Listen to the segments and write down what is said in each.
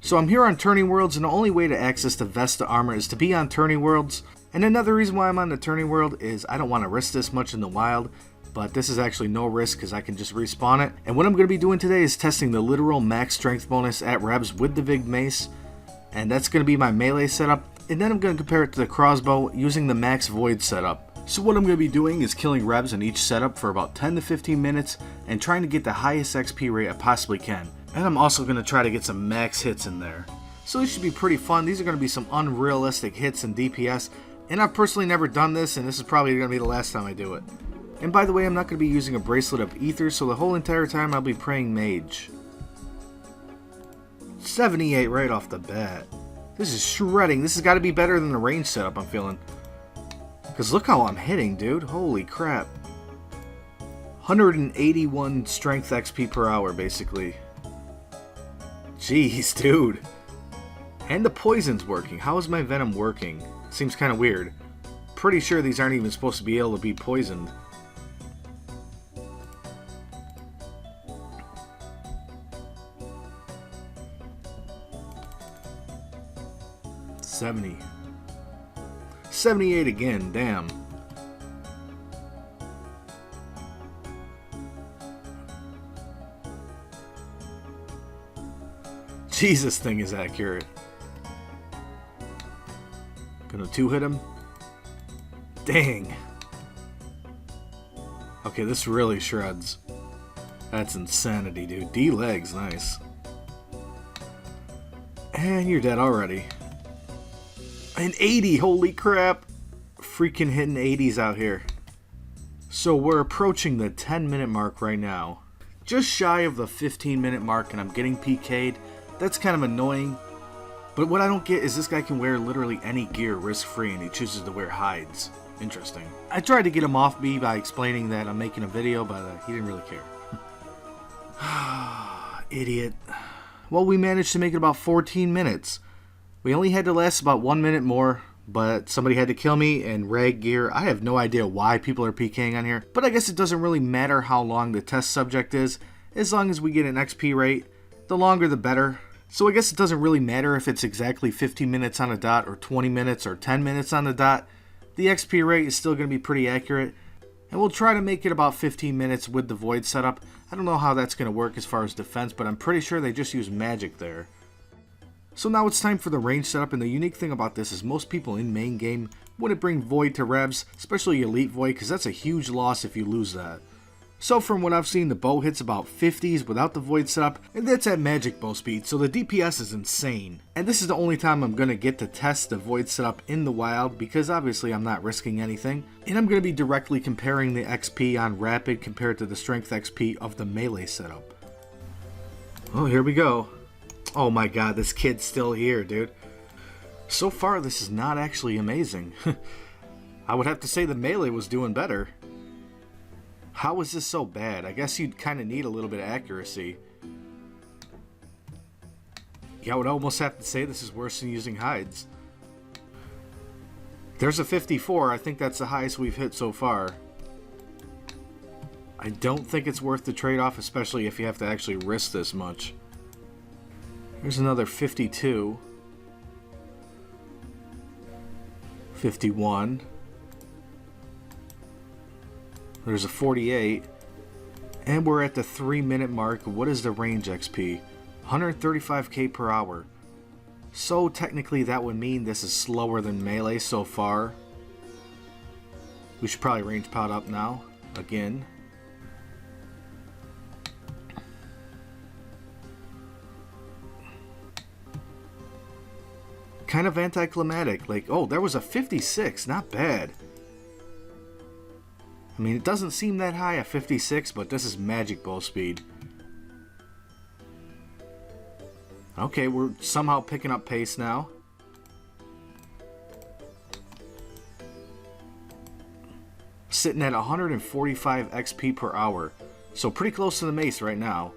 So I'm here on Turning Worlds, and the only way to access the Vesta armor is to be on Turning Worlds. And another reason why I'm on the Turning World is I don't want to risk this much in the wild, but this is actually no risk because I can just respawn it. And what I'm going to be doing today is testing the literal max strength bonus at revs with the Vig Mace, and that's going to be my melee setup. And then I'm going to compare it to the crossbow using the max void setup. So what I'm going to be doing is killing revs in each setup for about 10 to 15 minutes and trying to get the highest XP rate I possibly can. And I'm also going to try to get some max hits in there. So this should be pretty fun. These are going to be some unrealistic hits in DPS. And I've personally never done this, and this is probably going to be the last time I do it. And by the way, I'm not going to be using a bracelet of ether, so the whole entire time I'll be praying mage. 78 right off the bat. This is shredding. This has got to be better than the range setup I'm feeling. Because look how I'm hitting, dude. Holy crap. 181 strength XP per hour, basically. Jeez, dude. And the poison's working. How is my venom working? Seems kind of weird. Pretty sure these aren't even supposed to be able to be poisoned. $70. 78 again, damn. Jesus, thing is accurate. Gonna two-hit him. Dang. Okay, this really shreds. That's insanity, dude. D-legs, nice. And you're dead already. An 80, holy crap. Freaking hitting 80s out here. So we're approaching the 10-minute mark right now. Just shy of the 15-minute mark, and I'm getting PK'd. That's kind of annoying. But what I don't get is this guy can wear literally any gear risk-free, and he chooses to wear hides. Interesting. I tried to get him off me by explaining that I'm making a video, but he didn't really care. Idiot. Well, we managed to make it about 14 minutes. We only had to last about 1 minute more, but somebody had to kill me in rag gear. I have no idea why people are PKing on here, but I guess it doesn't really matter how long the test subject is, as long as we get an XP rate. The longer the better. So I guess it doesn't really matter if it's exactly 15 minutes on a dot or 20 minutes or 10 minutes on the dot. The XP rate is still going to be pretty accurate. And we'll try to make it about 15 minutes with the void setup. I don't know how that's going to work as far as defense, but I'm pretty sure they just use magic there. So now it's time for the range setup, and the unique thing about this is most people in main game wouldn't bring void to revs, especially elite void, because that's a huge loss if you lose that. So from what I've seen, the bow hits about 50s without the void setup, and that's at magic bow speed, so the DPS is insane. And this is the only time I'm going to get to test the void setup in the wild, because obviously I'm not risking anything. And I'm going to be directly comparing the XP on rapid compared to the strength XP of the melee setup. Oh, here we go. Oh my god, this kid's still here, dude. So far, this is not actually amazing. I would have to say the melee was doing better. How is this so bad? I guess you'd kind of need a little bit of accuracy. Yeah, I would almost have to say this is worse than using hides. There's a 54. I think that's the highest we've hit so far. I don't think it's worth the trade-off, especially if you have to actually risk this much. Here's another 52. 51. There's a 48. And we're at the 3-minute mark. What is the range XP? 135k per hour. So technically that would mean this is slower than melee so far. We should probably range pod up now. Again. Kind of anticlimactic. Like, oh, there was a 56. Not bad. I mean, it doesn't seem that high at 56, but this is magic bow speed. Okay, we're somehow picking up pace now. Sitting at 145 XP per hour. So pretty close to the mace right now.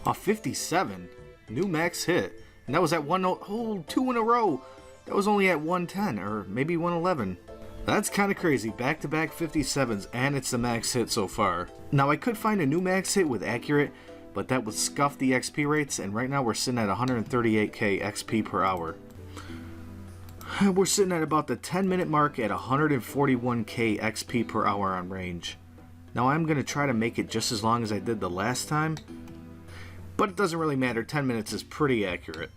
Oh, 57. New max hit. And that was at 2 in a row. That was only at 110 or maybe 111. That's kind of crazy. Back-to-back 57s, and it's the max hit so far. Now, I could find a new max hit with accurate, but that would scuff the XP rates, and right now we're sitting at 138k XP per hour. We're sitting at about the 10-minute mark at 141k XP per hour on range. Now I'm going to try to make it just as long as I did the last time, but it doesn't really matter, 10 minutes is pretty accurate.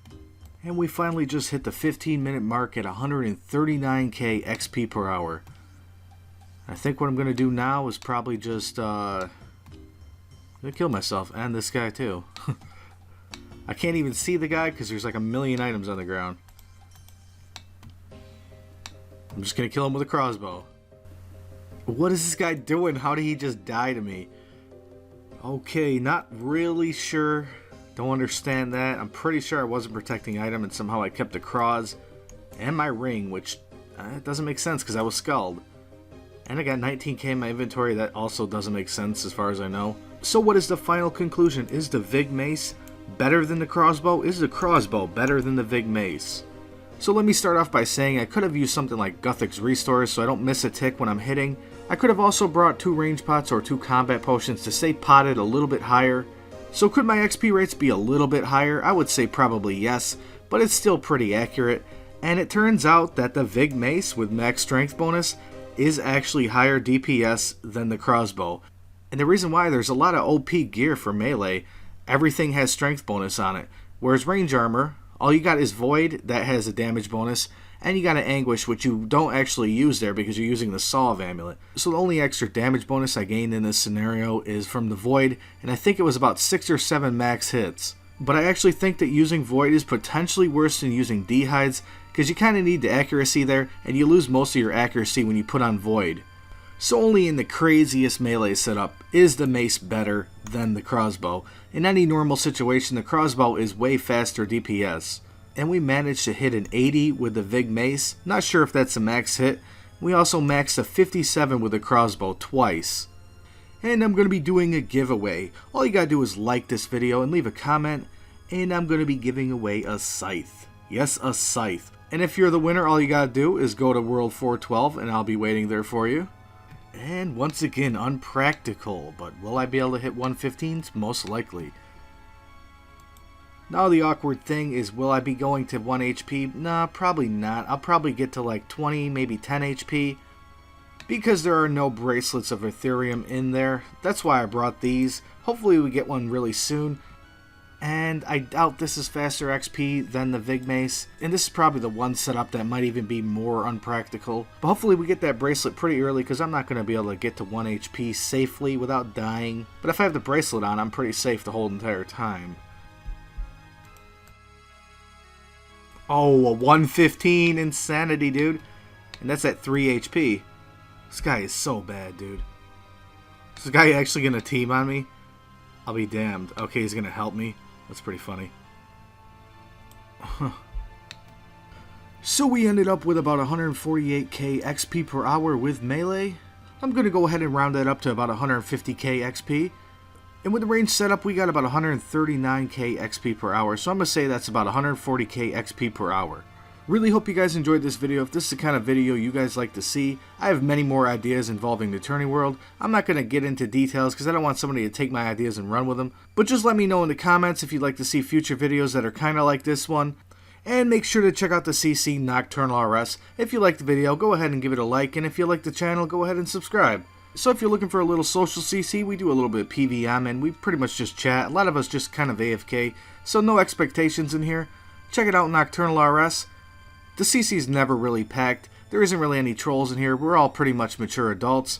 And we finally just hit the 15-minute mark at 139k XP per hour. I think what I'm going to do now is probably just, I'm going to kill myself, and this guy too. I can't even see the guy because there's like a million items on the ground. I'm just going to kill him with a crossbow. What is this guy doing? How did he just die to me? Okay, not really sure. Don't understand that. I'm pretty sure I wasn't protecting item and somehow I kept the Craws and my ring, which it doesn't make sense because I was skulled. And I got 19k in my inventory. That also doesn't make sense as far as I know. So what is the final conclusion? Is the Vig Mace better than the crossbow? Is the crossbow better than the Vig Mace? So let me start off by saying I could have used something like Guthix Restores so I don't miss a tick when I'm hitting. I could have also brought 2 range pots or 2 combat potions to stay potted a little bit higher. So could my XP rates be a little bit higher? I would say probably yes, but it's still pretty accurate. And it turns out that the Vig Mace with max strength bonus is actually higher DPS than the crossbow. And the reason why, there's a lot of OP gear for melee. Everything has strength bonus on it. Whereas range armor, all you got is Void, that has a damage bonus, and you got an Anguish, which you don't actually use there because you're using the Solve Amulet. So the only extra damage bonus I gained in this scenario is from the Void, and I think it was about 6 or 7 max hits. But I actually think that using Void is potentially worse than using D-Hides, because you kind of need the accuracy there, and you lose most of your accuracy when you put on Void. So only in the craziest melee setup is the Mace better than the crossbow. In any normal situation, the crossbow is way faster DPS. And we managed to hit an 80 with the Vig Mace. Not sure if that's a max hit. We also maxed a 57 with the crossbow twice. And I'm going to be doing a giveaway. All you got to do is like this video and leave a comment. And I'm going to be giving away a scythe. Yes, a scythe. And if you're the winner, all you got to do is go to World 412 and I'll be waiting there for you. And once again, unpractical, but will I be able to hit 115s? Most likely. Now the awkward thing is, will I be going to 1 HP? Nah, probably not. I'll probably get to like 20, maybe 10 HP. Because there are no bracelets of Ethereum in there. That's why I brought these. Hopefully we get one really soon. And I doubt this is faster XP than the Vig Mace. And this is probably the one setup that might even be more unpractical. But hopefully we get that bracelet pretty early because I'm not going to be able to get to 1 HP safely without dying. But if I have the bracelet on, I'm pretty safe the whole entire time. Oh, a 115 insanity, dude. And that's at 3 HP. This guy is so bad, dude. Is this guy actually going to team on me? I'll be damned. Okay, he's going to help me. That's pretty funny. So we ended up with about 148k XP per hour with melee. I'm going to go ahead and round that up to about 150k XP. And with the range setup, we got about 139k XP per hour. So I'm going to say that's about 140k XP per hour. Really hope you guys enjoyed this video. If this is the kind of video you guys like to see, I have many more ideas involving the tourney world. I'm not going to get into details because I don't want somebody to take my ideas and run with them. But just let me know in the comments if you'd like to see future videos that are kind of like this one. And make sure to check out the CC Nocturnal RS. If you liked the video, go ahead and give it a like. And if you like the channel, go ahead and subscribe. So if you're looking for a little social CC, we do a little bit of PVM and we pretty much just chat. A lot of us just kind of AFK, so no expectations in here. Check it out, Nocturnal RS. The CC's never really packed. There isn't really any trolls in here. We're all pretty much mature adults.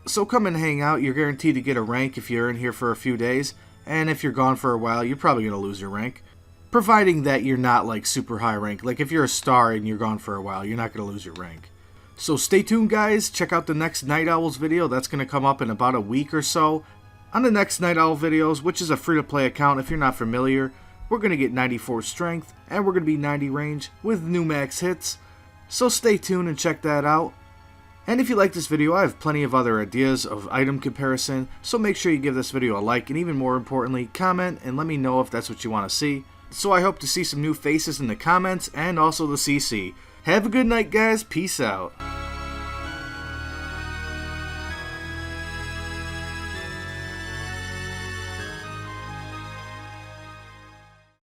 So come and hang out. You're guaranteed to get a rank if you're in here for a few days. And if you're gone for a while, you're probably going to lose your rank. Providing that you're not like super high rank. Like if you're a star and you're gone for a while, you're not going to lose your rank. So stay tuned, guys. Check out the next Night Owls video. That's going to come up in about a week or so. On the next Night Owl videos, which is a free-to-play account if you're not familiar, we're going to get 94 strength, and we're going to be 90 range with new max hits. So stay tuned and check that out. And if you like this video, I have plenty of other ideas of item comparison, so make sure you give this video a like, and even more importantly, comment and let me know if that's what you want to see. So I hope to see some new faces in the comments, and also the CC. Have a good night, guys. Peace out.